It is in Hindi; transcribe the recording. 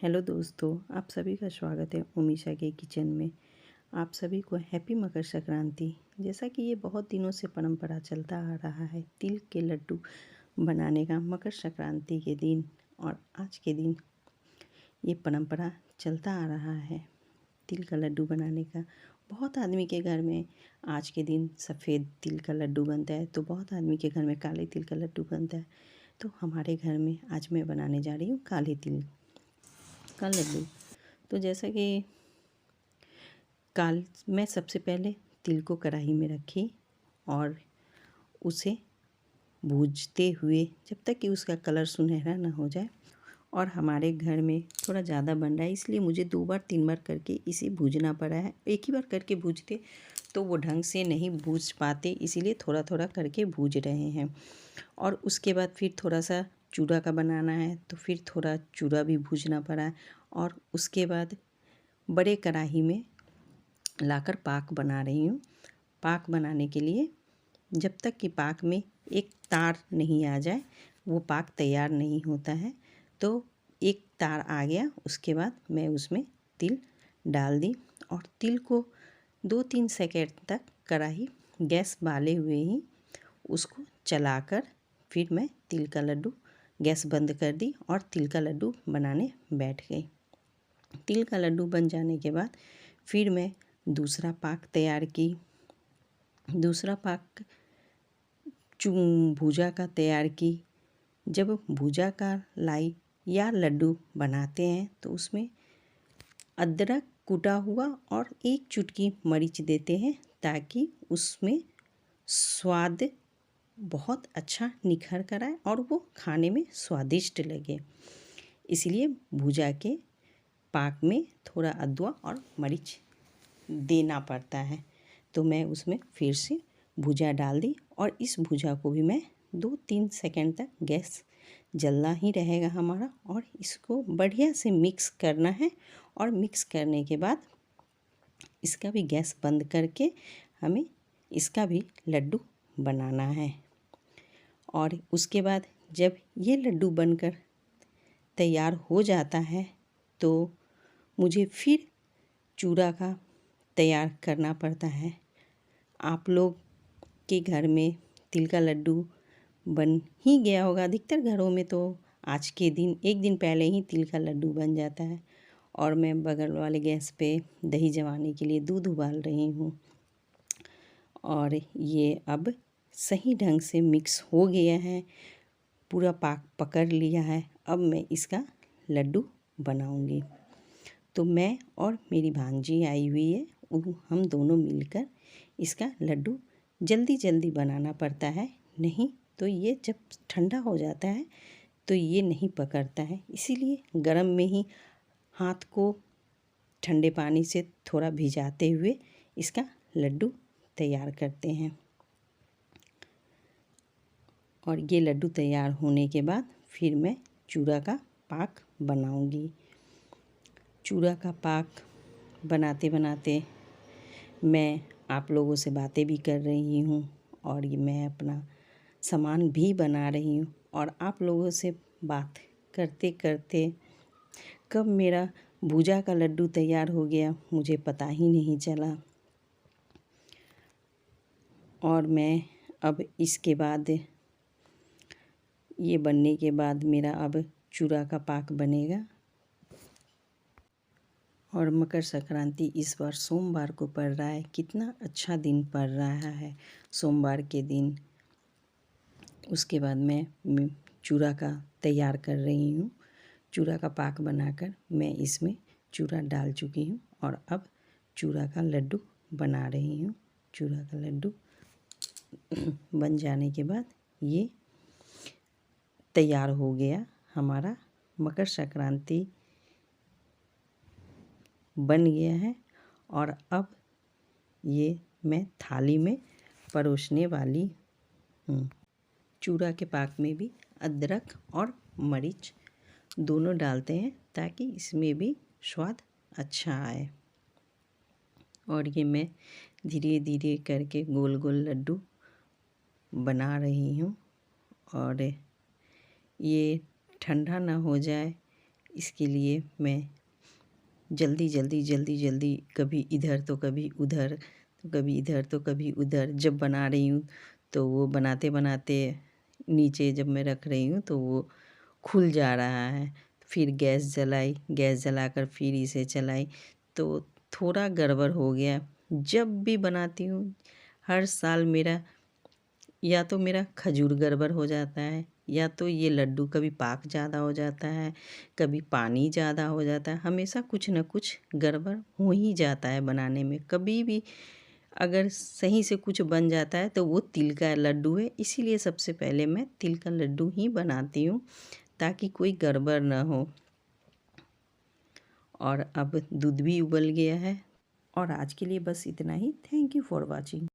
हेलो दोस्तों, आप सभी का स्वागत है उमीशा के किचन में। आप सभी को हैप्पी मकर संक्रांति। जैसा कि ये बहुत दिनों से परंपरा चलता आ रहा है तिल के लड्डू बनाने का मकर संक्रांति के दिन, और आज के दिन ये परंपरा चलता आ रहा है तिल का लड्डू बनाने का। बहुत आदमी के घर में आज के दिन सफ़ेद तिल का लड्डू बनता है, तो बहुत आदमी के घर में काले तिल का लड्डू बनता है। तो हमारे घर में आज मैं बनाने जा रही हूँ काले तिल का लड्डू। तो जैसा कि मैं सबसे पहले तिल को कढ़ाई में रखी और उसे भूनते हुए जब तक कि उसका कलर सुनहरा ना हो जाए। और हमारे घर में थोड़ा ज़्यादा बन रहा है, इसलिए मुझे 2 बार 3 बार करके इसे भूनना पड़ा है। एक ही बार करके भूनते तो वो ढंग से नहीं भून पाते, इसीलिए थोड़ा थोड़ा करके भून रहे हैं। और उसके बाद फिर थोड़ा सा चूड़ा का बनाना है, तो फिर थोड़ा चूड़ा भी भूनना पड़ा। और उसके बाद बड़े कढ़ाई में लाकर पाक बना रही हूँ। पाक बनाने के लिए जब तक कि पाक में एक तार नहीं आ जाए वो पाक तैयार नहीं होता है। तो एक तार आ गया, उसके बाद मैं उसमें तिल डाल दी और तिल को 2-3 सेकंड तक कढ़ाई गैस बाले हुए ही उसको चलाकर फिर मैं तिल का लड्डू गैस बंद कर दी और तिल का लड्डू बनाने बैठ गई। तिल का लड्डू बन जाने के बाद फिर मैं दूसरा पाक तैयार की। दूसरा पाक भुजा का तैयार की। जब भुजा का लाई या लड्डू बनाते हैं तो उसमें अदरक कूटा हुआ और एक चुटकी मरीच देते हैं, ताकि उसमें स्वाद बहुत अच्छा निखर कर आए और वो खाने में स्वादिष्ट लगे। इसलिए भुजा के पाक में थोड़ा अदवा और मरीच देना पड़ता है। तो मैं उसमें फिर से भुजा डाल दी और इस भुजा को भी मैं 2-3 सेकंड तक गैस जलना ही रहेगा हमारा, और इसको बढ़िया से मिक्स करना है। और मिक्स करने के बाद इसका भी गैस बंद करके हमें इसका भी लड्डू बनाना है। और उसके बाद जब ये लड्डू बनकर तैयार हो जाता है तो मुझे फिर चूड़ा का तैयार करना पड़ता है। आप लोग के घर में तिल का लड्डू बन ही गया होगा। अधिकतर घरों में तो आज के दिन एक दिन पहले ही तिल का लड्डू बन जाता है। और मैं बगल वाले गैस पे दही जमाने के लिए दूध उबाल रही हूँ। और ये अब सही ढंग से मिक्स हो गया है, पूरा पाक पकड़ लिया है। अब मैं इसका लड्डू बनाऊंगी। तो मैं और मेरी भांजी आई हुई है, हम दोनों मिलकर इसका लड्डू जल्दी जल्दी बनाना पड़ता है, नहीं तो ये जब ठंडा हो जाता है तो ये नहीं पकड़ता है। इसीलिए गर्म में ही हाथ को ठंडे पानी से थोड़ा भिजाते हुए इसका लड्डू तैयार करते हैं। और ये लड्डू तैयार होने के बाद फिर मैं चूड़ा का पाक बनाऊंगी। चूड़ा का पाक बनाते बनाते मैं आप लोगों से बातें भी कर रही हूँ, और ये मैं अपना सामान भी बना रही हूँ। और आप लोगों से बात करते करते कब मेरा भुजा का लड्डू तैयार हो गया मुझे पता ही नहीं चला। और मैं अब इसके बाद ये बनने के बाद मेरा अब चूड़ा का पाक बनेगा। और मकर संक्रांति इस बार सोमवार को पड़ रहा है। कितना अच्छा दिन पड़ रहा है सोमवार के दिन। उसके बाद मैं चूड़ा का तैयार कर रही हूँ। चूड़ा का पाक बनाकर मैं इसमें चूड़ा डाल चुकी हूँ और अब चूड़ा का लड्डू बना रही हूँ। चूड़ा का लड्डू बन जाने के बाद ये तैयार हो गया हमारा मकर संक्रांति बन गया है। और अब ये मैं थाली में परोसने वाली हूँ। चूड़ा के पाक में भी अदरक और मरीच दोनों डालते हैं, ताकि इसमें भी स्वाद अच्छा आए। और ये मैं धीरे धीरे करके गोल गोल लड्डू बना रही हूँ। और ये ठंडा ना हो जाए इसके लिए मैं जल्दी जल्दी जल्दी जल्दी कभी इधर तो कभी उधर, तो कभी इधर तो कभी उधर जब बना रही हूँ तो वो बनाते बनाते नीचे जब मैं रख रही हूँ तो वो खुल जा रहा है। फिर गैस जलाई, गैस जलाकर फिर इसे चलाई तो थोड़ा गड़बड़ हो गया। जब भी बनाती हूँ हर साल मेरा या तो मेरा खजूर गड़बड़ हो जाता है, या तो ये लड्डू कभी पाक ज़्यादा हो जाता है, कभी पानी ज़्यादा हो जाता है। हमेशा कुछ न कुछ गड़बड़ हो ही जाता है बनाने में। कभी भी अगर सही से कुछ बन जाता है तो वो तिल का लड्डू है, इसीलिए सबसे पहले मैं तिल का लड्डू ही बनाती हूँ ताकि कोई गड़बड़ ना हो। और अब दूध भी उबल गया है। और आज के लिए बस इतना ही। Thank you for watching.